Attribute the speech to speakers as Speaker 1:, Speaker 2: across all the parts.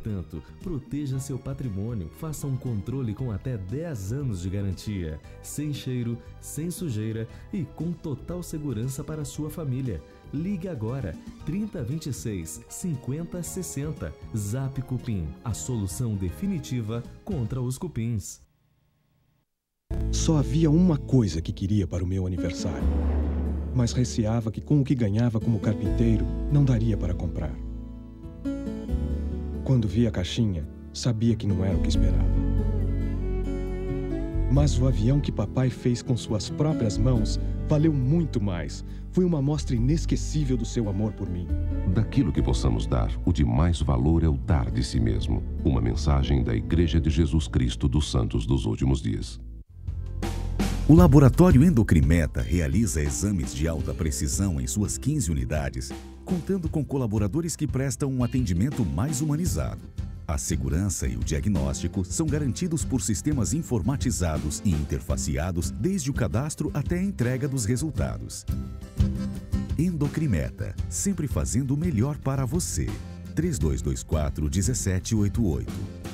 Speaker 1: Portanto, proteja seu patrimônio, faça um controle com até 10 anos de garantia, sem cheiro, sem sujeira e com total segurança para sua família. Ligue agora, 3026 5060. Zap Cupim, a solução definitiva contra os cupins.
Speaker 2: Só havia uma coisa que queria para o meu aniversário, mas receava que com o que ganhava como carpinteiro, não daria para comprar. Quando vi a caixinha, sabia que não era o que esperava. Mas o avião que papai fez com suas próprias mãos valeu muito mais. Foi uma mostra inesquecível do seu amor por mim.
Speaker 3: Daquilo que possamos dar, o de mais valor é o dar de si mesmo. Uma mensagem da Igreja de Jesus Cristo dos Santos dos Últimos Dias.
Speaker 4: O Laboratório Endocrimeta realiza exames de alta precisão em suas 15 unidades, contando com colaboradores que prestam um atendimento mais humanizado. A segurança e o diagnóstico são garantidos por sistemas informatizados e interfaceados desde o cadastro até a entrega dos resultados. Endocrimeta, sempre fazendo o melhor para você. 3224-1788.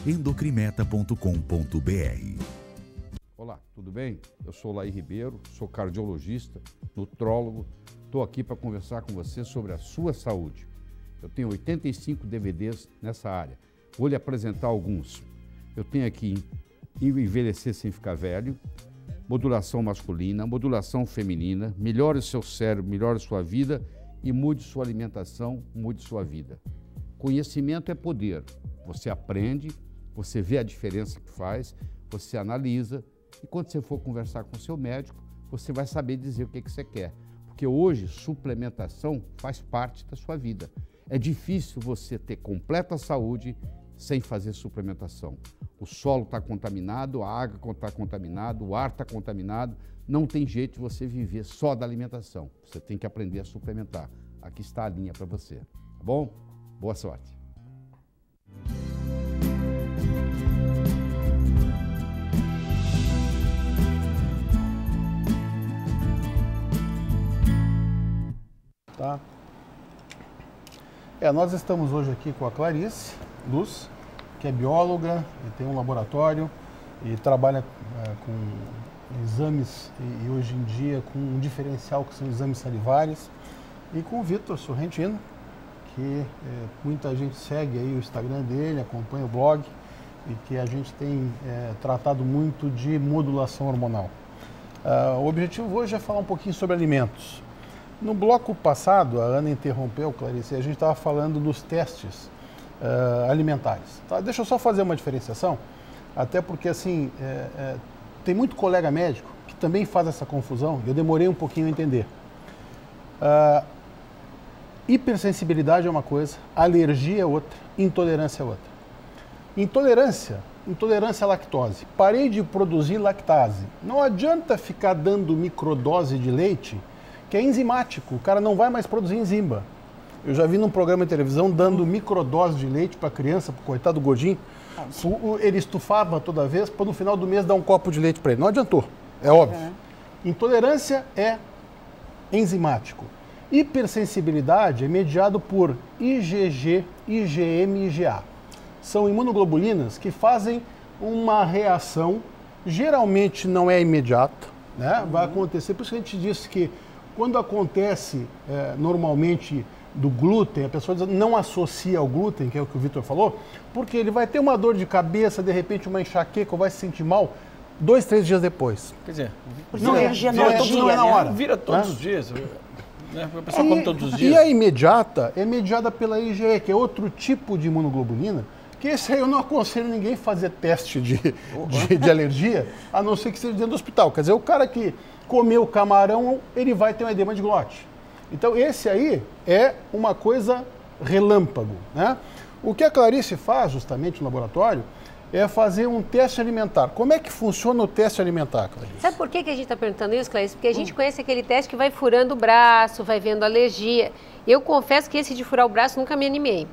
Speaker 4: endocrimeta.com.br.
Speaker 5: Olá, tudo bem? Eu sou Laí Ribeiro, sou cardiologista, nutrólogo. Estou aqui para conversar com você sobre a sua saúde. Eu tenho 85 DVDs nessa área. Vou lhe apresentar alguns. Eu tenho aqui Envelhecer Sem Ficar Velho, Modulação Masculina, Modulação Feminina, Melhore o Seu Cérebro, Melhore Sua Vida e Mude Sua Alimentação, Mude Sua Vida. Conhecimento é poder. Você aprende, você vê a diferença que faz, você analisa e quando você for conversar com o seu médico, você vai saber dizer o que você quer. Porque hoje, suplementação faz parte da sua vida. É difícil você ter completa saúde sem fazer suplementação. O solo está contaminado, a água está contaminada, o ar está contaminado. Não tem jeito de você viver só da alimentação. Você tem que aprender a suplementar. Aqui está a linha para você. Tá bom? Boa sorte.
Speaker 6: Tá? Nós estamos hoje aqui com a Clarice Luz, que é bióloga e tem um laboratório e trabalha com exames e hoje em dia com um diferencial que são exames salivares, e com o Vitor Sorrentino, que muita gente segue aí o Instagram dele, acompanha o blog e que a gente tem tratado muito de modulação hormonal. O objetivo hoje é falar um pouquinho sobre alimentos. No bloco passado, a Ana interrompeu, Clarice, a gente estava falando dos testes alimentares. Tá? Deixa eu só fazer uma diferenciação, até porque assim, tem muito colega médico que também faz essa confusão, e eu demorei um pouquinho a entender. Hipersensibilidade é uma coisa, alergia é outra, intolerância é outra. Intolerância à lactose. Parei de produzir lactase. Não adianta ficar dando microdose de leite, que é enzimático, o cara não vai mais produzir enzima. Eu já vi num programa de televisão dando microdose de leite para criança, pro coitado do gordinho. Ele estufava toda vez para no final do mês dar um copo de leite para ele. Não adiantou, é óbvio. Intolerância é enzimático. Hipersensibilidade é mediado por IgG, IgM e IgA. São imunoglobulinas que fazem uma reação, geralmente não é imediata, né? Vai acontecer, por isso que a gente disse que quando acontece normalmente do glúten, a pessoa não associa ao glúten, que é o que o Vitor falou, porque ele vai ter uma dor de cabeça, de repente uma enxaqueca, ou vai se sentir mal 2, 3 dias depois.
Speaker 7: Quer dizer,
Speaker 6: não é na hora.
Speaker 7: Vira todos os dias. A pessoa come todos os dias.
Speaker 6: E a imediata é mediada pela IgE, que é outro tipo de imunoglobulina, que esse aí eu não aconselho ninguém fazer teste de alergia, a não ser que seja dentro do hospital. Quer dizer, o cara que comeu camarão, ele vai ter um edema de glote. Então, esse aí é uma coisa relâmpago, né? O que a Clarice faz, justamente, no laboratório, é fazer um teste alimentar. Como é que funciona o teste alimentar, Clarice?
Speaker 8: Sabe por que a gente está perguntando isso, Clarice? Porque a gente conhece aquele teste que vai furando o braço, vai vendo alergia. Eu confesso que esse de furar o braço nunca me animei.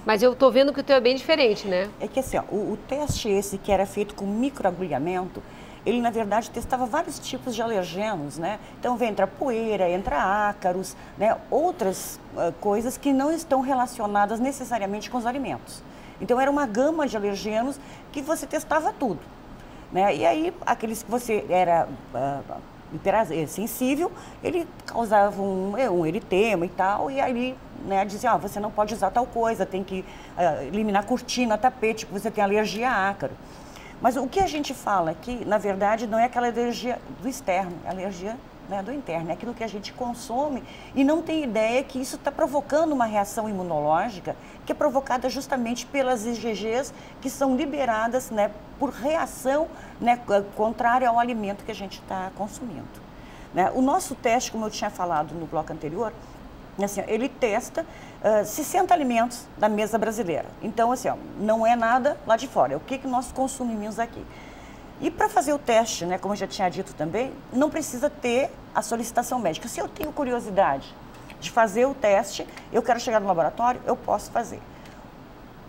Speaker 8: Mas eu estou vendo que o teu é bem diferente, né?
Speaker 9: É que assim, ó, o teste esse que era feito com microagulhamento, ele na verdade testava vários tipos de alergenos, né? Então entra poeira, entra ácaros, né? Outras coisas que não estão relacionadas necessariamente com os alimentos. Então era uma gama de alergenos que você testava tudo, né? E aí aqueles que você era sensível, ele causava um eritema e tal, e aí, né, dizia, você não pode usar tal coisa, tem que eliminar cortina, tapete, porque você tem alergia a ácaro. Mas o que a gente fala aqui, na verdade, não é aquela alergia do externo, é a alergia, né, do interno, é aquilo que a gente consome e não tem ideia que isso está provocando uma reação imunológica que é provocada justamente pelas IgGs que são liberadas, né, por reação, né, contrária ao alimento que a gente está consumindo, né? O nosso teste, como eu tinha falado no bloco anterior, assim, ele testa 60 alimentos da mesa brasileira. Então, assim, não é nada lá de fora, é o que nós consumimos aqui. E para fazer o teste, né, como eu já tinha dito também, não precisa ter a solicitação médica. Se eu tenho curiosidade de fazer o teste, eu quero chegar no laboratório, eu posso fazer.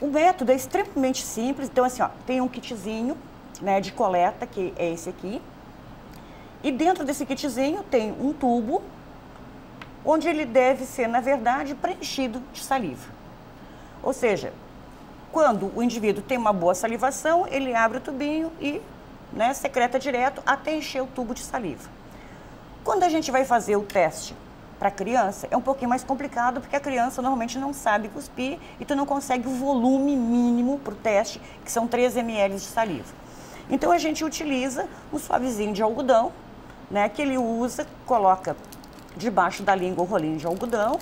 Speaker 9: O método é extremamente simples. Então, assim, tem um kitzinho, né, de coleta, que é esse aqui. E dentro desse kitzinho tem um tubo, onde ele deve ser, na verdade, preenchido de saliva. Ou seja, quando o indivíduo tem uma boa salivação, ele abre o tubinho e, né, secreta direto até encher o tubo de saliva. Quando a gente vai fazer o teste para a criança, é um pouquinho mais complicado, porque a criança normalmente não sabe cuspir e tu não consegue o volume mínimo para o teste, que são 3 ml de saliva. Então a gente utiliza um suavezinho de algodão, né, que ele usa, coloca debaixo da língua o rolinho de algodão.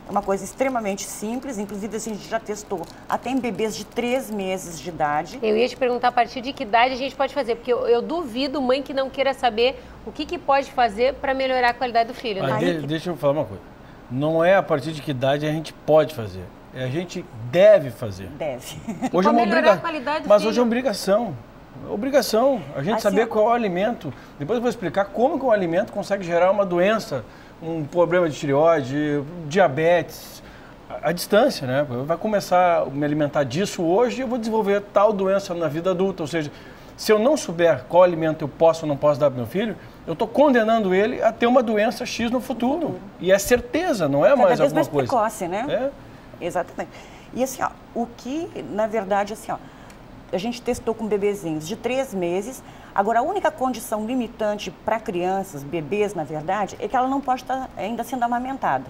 Speaker 9: É uma coisa extremamente simples, inclusive a gente já testou até em bebês de 3 meses de idade.
Speaker 8: Eu ia te perguntar a partir de que idade a gente pode fazer, porque eu duvido mãe que não queira saber o que pode fazer para melhorar a qualidade do filho. Né?
Speaker 7: Deixa eu falar uma coisa. Não é a partir de que idade a gente pode fazer, a gente deve fazer.
Speaker 9: Deve.
Speaker 7: Hoje é uma
Speaker 8: melhorar a qualidade do
Speaker 7: Mas
Speaker 8: filho.
Speaker 7: hoje é obrigação. Obrigação, a gente
Speaker 9: Assim,
Speaker 7: saber qual é o alimento. Depois eu vou explicar como que o alimento consegue gerar uma doença, um problema de tireoide, diabetes, a distância, né? Vai começar a me alimentar disso hoje e eu vou desenvolver tal doença na vida adulta. Ou seja, se eu não souber qual alimento eu posso ou não posso dar para meu filho, eu estou condenando ele a ter uma doença X no futuro. E é certeza, não é mais alguma coisa.
Speaker 9: Precoce, né? É? Exatamente. E assim, o que, na verdade, assim, a gente testou com bebezinhos de 3 meses. Agora, a única condição limitante para crianças, bebês, na verdade, é que ela não pode estar ainda sendo amamentada.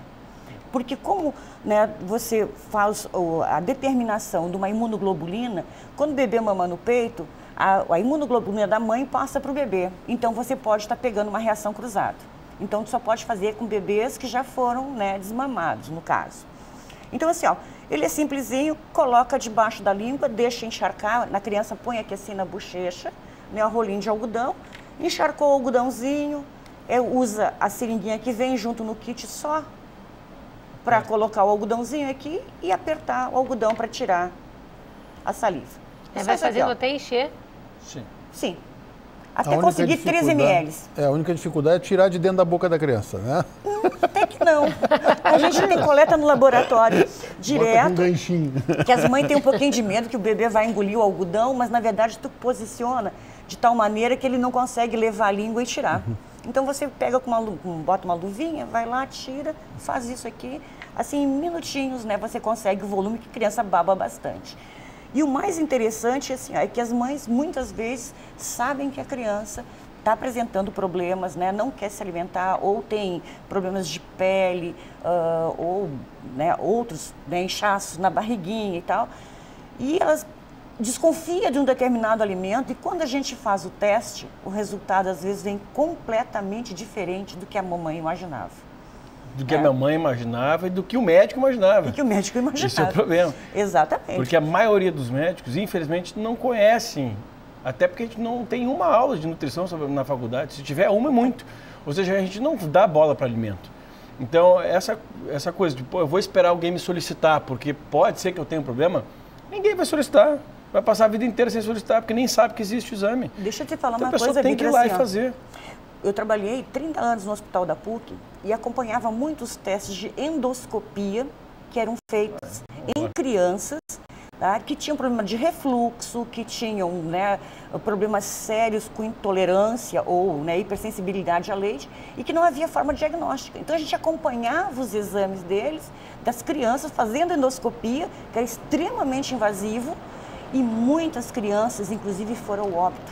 Speaker 9: Porque como, né, você faz a determinação de uma imunoglobulina, quando o bebê mama no peito, a imunoglobulina da mãe passa para o bebê. Então, você pode estar pegando uma reação cruzada. Então, tu só pode fazer com bebês que já foram, né, desmamados, no caso. Então, assim, ele é simplesinho, coloca debaixo da língua, deixa encharcar, na criança põe aqui assim na bochecha, né, o rolinho de algodão, encharcou o algodãozinho, usa a seringuinha que vem junto no kit só para colocar o algodãozinho aqui e apertar o algodão para tirar a saliva.
Speaker 8: Vai fazendo até encher?
Speaker 7: Sim.
Speaker 9: Sim. Até conseguir 3 ml.
Speaker 6: A única dificuldade é tirar de dentro da boca da criança, né?
Speaker 9: Até que não. A gente tem coleta no laboratório direto.
Speaker 6: Bota com um ganchinho.
Speaker 9: Que as mães têm um pouquinho de medo que o bebê vai engolir o algodão, mas na verdade tu posiciona de tal maneira que ele não consegue levar a língua e tirar. Então você pega bota uma luvinha, vai lá, tira, faz isso aqui. Assim, em minutinhos, né, você consegue o volume que a criança baba bastante. E o mais interessante assim, é que as mães muitas vezes sabem que a criança está apresentando problemas, né, não quer se alimentar, ou tem problemas de pele, ou, né, outros, né, inchaços na barriguinha e tal. E elas desconfiam de um determinado alimento e quando a gente faz o teste, o resultado às vezes vem completamente diferente do que a mamãe imaginava.
Speaker 7: Do que a minha mãe imaginava e do que o médico imaginava.
Speaker 9: Do que o médico imaginava.
Speaker 7: Esse é o problema.
Speaker 9: Exatamente.
Speaker 7: Porque a maioria dos médicos, infelizmente, não conhecem. Até porque a gente não tem uma aula de nutrição na faculdade. Se tiver uma, é muito. Ou seja, a gente não dá bola para alimento. Então, essa coisa de, eu vou esperar alguém me solicitar, porque pode ser que eu tenha um problema, ninguém vai solicitar. Vai passar a vida inteira sem solicitar, porque nem sabe que existe o exame.
Speaker 9: Deixa eu te falar
Speaker 7: então,
Speaker 9: uma coisa,
Speaker 7: a pessoa tem que ir lá e fazer.
Speaker 9: Eu trabalhei 30 anos no Hospital da PUC e acompanhava muitos testes de endoscopia que eram feitos em crianças, tá, que tinham problema de refluxo, que tinham, né, problemas sérios com intolerância ou, né, hipersensibilidade a leite e que não havia forma diagnóstica. Então a gente acompanhava os exames deles, das crianças fazendo endoscopia, que era extremamente invasivo, e muitas crianças, inclusive, foram ao óbito.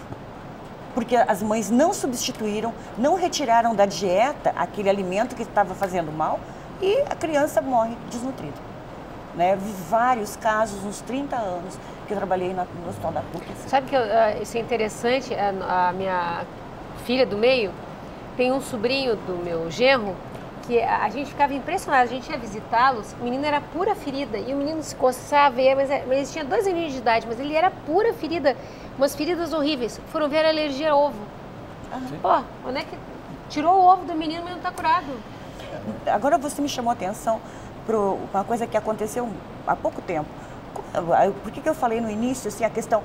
Speaker 9: Porque as mães não substituíram, não retiraram da dieta aquele alimento que estava fazendo mal, e a criança morre desnutrida. Né? Vi vários casos, uns 30 anos, que eu trabalhei no hospital da PUC. Assim.
Speaker 8: Sabe que isso é interessante? A minha filha do meio tem um sobrinho do meu genro que a gente ficava impressionado. A gente ia visitá-los, o menino era pura ferida e o menino se coçava, mas ele tinha 2 aninhos de idade, mas ele era pura ferida, umas feridas horríveis. Foram ver a alergia ao ovo. Pô, onde é que tirou o ovo do menino, mas não está curado?
Speaker 9: Agora você me chamou a atenção para uma coisa que aconteceu há pouco tempo. Por que eu falei no início assim, a questão,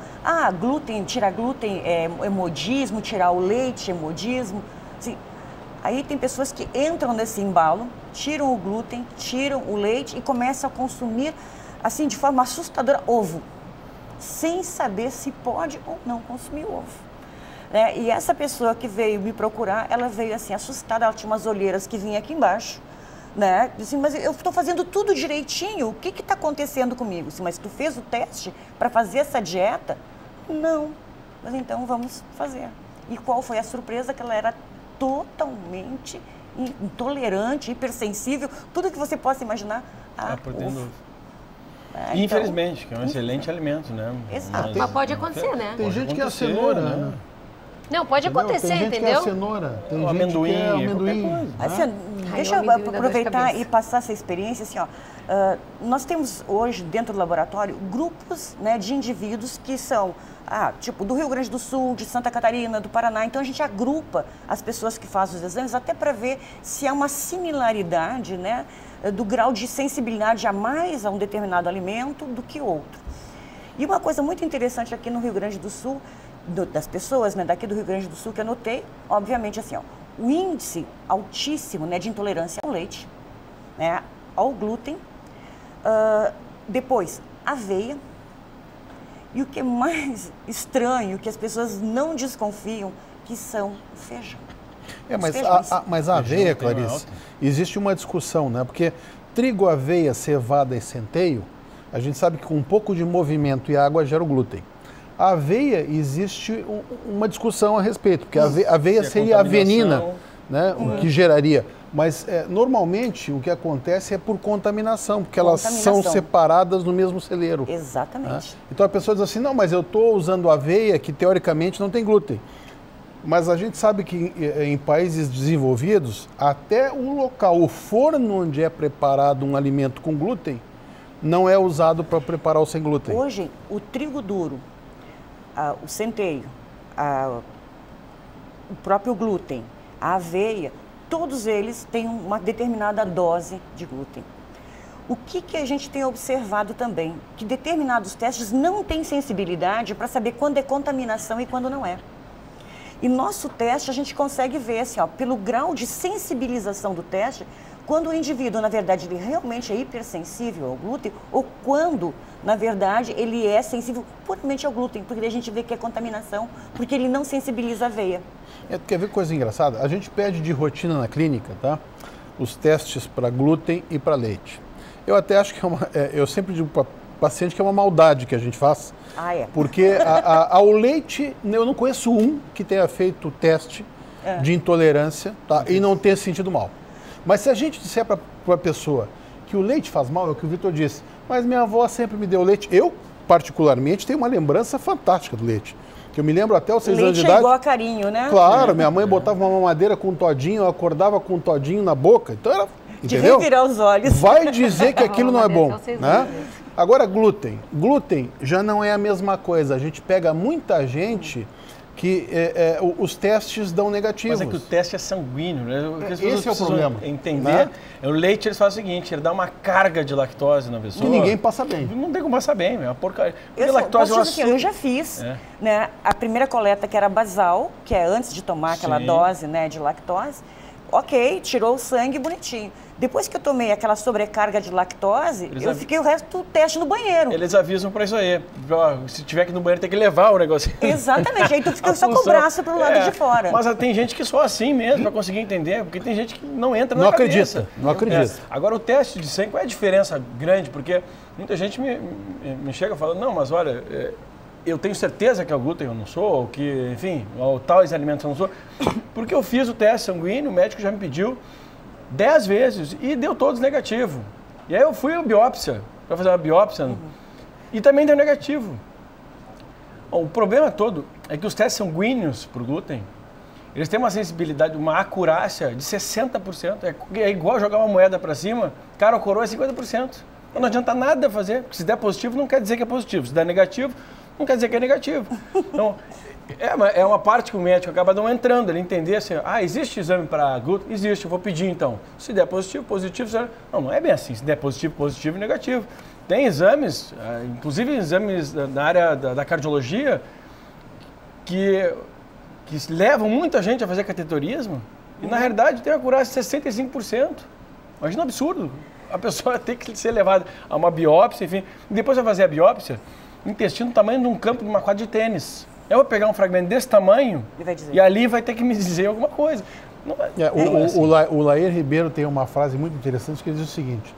Speaker 9: glúten, tirar glúten é hemodismo, tirar o leite é hemodismo. Assim, aí tem pessoas que entram nesse embalo, tiram o glúten, tiram o leite e começam a consumir, assim, de forma assustadora, ovo, sem saber se pode ou não consumir ovo. E essa pessoa que veio me procurar, ela veio assim, assustada, ela tinha umas olheiras que vinham aqui embaixo, né? Assim, mas eu estou fazendo tudo direitinho, o que está acontecendo comigo? Assim, mas tu fez o teste para fazer essa dieta? Não, mas então vamos fazer. E qual foi a surpresa? Que ela era totalmente intolerante, hipersensível, tudo que você possa imaginar a ovo.
Speaker 7: Infelizmente, que é um excelente alimento, né?
Speaker 9: Exato.
Speaker 8: Mas pode acontecer, né?
Speaker 6: Tem gente que é a cenoura, né?
Speaker 8: Não, pode acontecer,
Speaker 6: tem gente
Speaker 8: entendeu?
Speaker 6: Que é a cenoura, tem
Speaker 7: o
Speaker 6: gente
Speaker 7: amendoim,
Speaker 6: que é amendoim.
Speaker 9: Assim, deixa eu aproveitar e passar essa experiência. Assim, nós temos hoje, dentro do laboratório, grupos, né, de indivíduos que são, tipo, do Rio Grande do Sul, de Santa Catarina, do Paraná. Então, a gente agrupa as pessoas que fazem os exames até para ver se há uma similaridade, né, do grau de sensibilidade a mais a um determinado alimento do que outro. E uma coisa muito interessante aqui no Rio Grande do Sul, das pessoas, né, daqui do Rio Grande do Sul, que eu notei, obviamente, assim, o índice altíssimo, né, de intolerância ao leite, né, ao glúten, depois aveia, e o que é mais estranho, que as pessoas não desconfiam, que são o feijão.
Speaker 6: Mas a aveia, Clarice, existe uma discussão, né, porque trigo, aveia, cevada e centeio, a gente sabe que com um pouco de movimento e água gera o glúten. A aveia, existe uma discussão a respeito, porque a aveia seria a avenina, né, o que geraria. Mas, normalmente, o que acontece é por contaminação, porque elas são separadas no mesmo celeiro.
Speaker 9: Exatamente.
Speaker 6: Né? Então, a pessoa diz assim, não, mas eu estou usando aveia, que teoricamente não tem glúten. Mas a gente sabe que em países desenvolvidos, até o local, o forno onde é preparado um alimento com glúten, não é usado para preparar o sem glúten.
Speaker 9: Hoje, o trigo duro, o centeio, o próprio glúten, a aveia, todos eles têm uma determinada dose de glúten. O que a gente tem observado também? Que determinados testes não têm sensibilidade para saber quando é contaminação e quando não é. E nosso teste a gente consegue ver, assim, pelo grau de sensibilização do teste, quando o indivíduo, na verdade, ele realmente é hipersensível ao glúten ou quando, na verdade, ele é sensível puramente ao glúten, porque a gente vê que é contaminação, porque ele não sensibiliza a aveia.
Speaker 6: Quer ver coisa engraçada? A gente pede de rotina na clínica, tá? Os testes para glúten e para leite. Eu até acho que eu sempre digo para paciente que é uma maldade que a gente faz. Porque ao leite, eu não conheço um que tenha feito o teste de intolerância, tá? E não tenha sentido mal. Mas se a gente disser para a pessoa que o leite faz mal, é o que o Vitor disse, mas minha avó sempre me deu leite. Eu, particularmente, tenho uma lembrança fantástica do leite. Que eu me lembro até os 6 anos de idade.
Speaker 9: Leite é igual a carinho, né?
Speaker 6: Claro, minha mãe botava uma mamadeira com um todinho, eu acordava com um todinho na boca. Então era, entendeu?
Speaker 9: De revirar os olhos.
Speaker 6: Vai dizer que aquilo não é bom, né? Agora, glúten. Glúten já não é a mesma coisa. A gente pega muita gente que os testes dão negativos.
Speaker 7: Mas é que o teste é sanguíneo, né?
Speaker 6: Esse é o problema.
Speaker 7: Entender,
Speaker 6: né?
Speaker 7: O leite, eles fazem o seguinte, ele dá uma carga de lactose na pessoa.
Speaker 6: E ninguém passa bem.
Speaker 7: Não tem como passar bem, é uma porcaria.
Speaker 9: Eu já fiz, né, a primeira coleta que era basal, que é antes de tomar aquela dose, né, de lactose. Ok, tirou o sangue bonitinho. Depois que eu tomei aquela sobrecarga de lactose, eu fiquei o resto do teste no banheiro.
Speaker 7: Eles avisam para isso aí. Se tiver que ir no banheiro, tem que levar o negócio.
Speaker 9: Exatamente. Aí tu fica só com o braço pro lado de fora.
Speaker 7: Mas tem gente que só assim mesmo, para conseguir entender, porque tem gente que não entra na
Speaker 6: cabeça. Não acredita.
Speaker 7: Agora, o teste de sangue, qual é a diferença grande? Porque muita gente me chega falando, não, mas olha, eu tenho certeza que é o glúten eu não sou, ou que, enfim, tais alimentos eu não sou, porque eu fiz o teste sanguíneo, o médico já me pediu 10 vezes e deu todos negativo. E aí eu fui à biópsia, para fazer uma biópsia, e também deu negativo. Bom, o problema todo é que os testes sanguíneos para o glúten, eles têm uma sensibilidade, uma acurácia de 60%. É igual jogar uma moeda para cima, cara ou coroa é 50%. Então não adianta nada fazer, porque se der positivo não quer dizer que é positivo, se der negativo não quer dizer que é negativo. Então, é uma parte que o médico acaba não entrando, ele entender assim, existe exame para glúten? Existe, eu vou pedir então. Se der positivo, positivo, não é bem assim, se der positivo, positivo e negativo. Tem exames, inclusive exames na área da cardiologia, que levam muita gente a fazer cateterismo, e na realidade tem uma acurácia de 65%. Imagina um absurdo. A pessoa tem que ser levada a uma biópsia, enfim. E depois vai fazer a biópsia, o intestino do tamanho de um campo de uma quadra de tênis. Eu vou pegar um fragmento desse tamanho e ali vai ter que me dizer alguma coisa.
Speaker 6: O Lair Ribeiro tem uma frase muito interessante que diz o seguinte: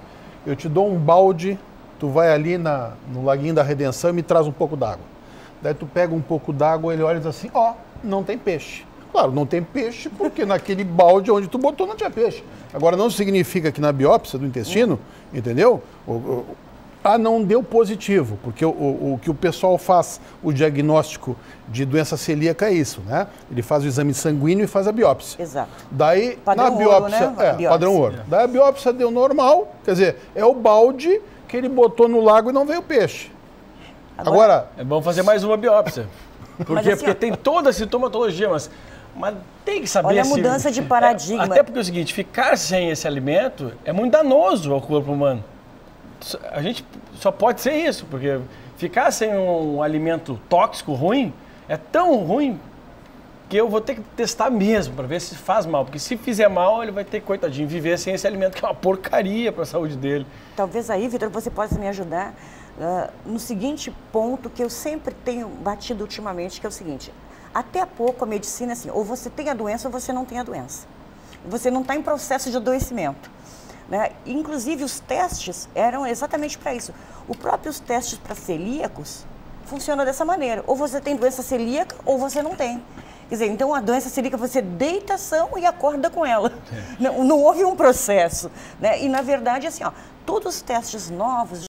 Speaker 6: eu te dou um balde, tu vai ali no Laguinho da Redenção e me traz um pouco d'água. Daí tu pega um pouco d'água, ele olha e diz assim, não tem peixe. Claro, não tem peixe porque naquele balde onde tu botou não tinha peixe. Agora não significa que na biópsia do intestino, entendeu? Não deu positivo, porque o que o pessoal faz, o diagnóstico de doença celíaca é isso, né? Ele faz o exame sanguíneo e faz a biópsia.
Speaker 9: Exato.
Speaker 6: Daí,
Speaker 9: padrão
Speaker 6: na biópsia,
Speaker 9: ouro, né?
Speaker 6: Padrão ouro. Daí a biópsia deu normal, quer dizer, é o balde que ele botou no lago e não veio peixe. Agora
Speaker 7: é bom fazer mais uma biópsia. Por quê? Porque tem toda a sintomatologia, mas tem que saber.
Speaker 9: Olha a mudança de paradigma.
Speaker 7: Até porque é o seguinte, ficar sem esse alimento é muito danoso ao corpo humano. A gente só pode ser isso, porque ficar sem um alimento tóxico ruim é tão ruim que eu vou ter que testar mesmo para ver se faz mal. Porque se fizer mal, ele vai ter que, coitadinho, viver sem esse alimento, que é uma porcaria para a saúde dele.
Speaker 9: Talvez aí, Vitor, você possa me ajudar no seguinte ponto que eu sempre tenho batido ultimamente, que é o seguinte: até há pouco a medicina é assim, ou você tem a doença ou você não tem a doença. Você não está em processo de adoecimento. Né? Inclusive, os testes eram exatamente para isso. Os próprios testes para celíacos funcionam dessa maneira. Ou você tem doença celíaca ou você não tem. Quer dizer, então a doença celíaca você deita ação e acorda com ela. Não houve um processo. Né? E, na verdade, assim, todos os testes novos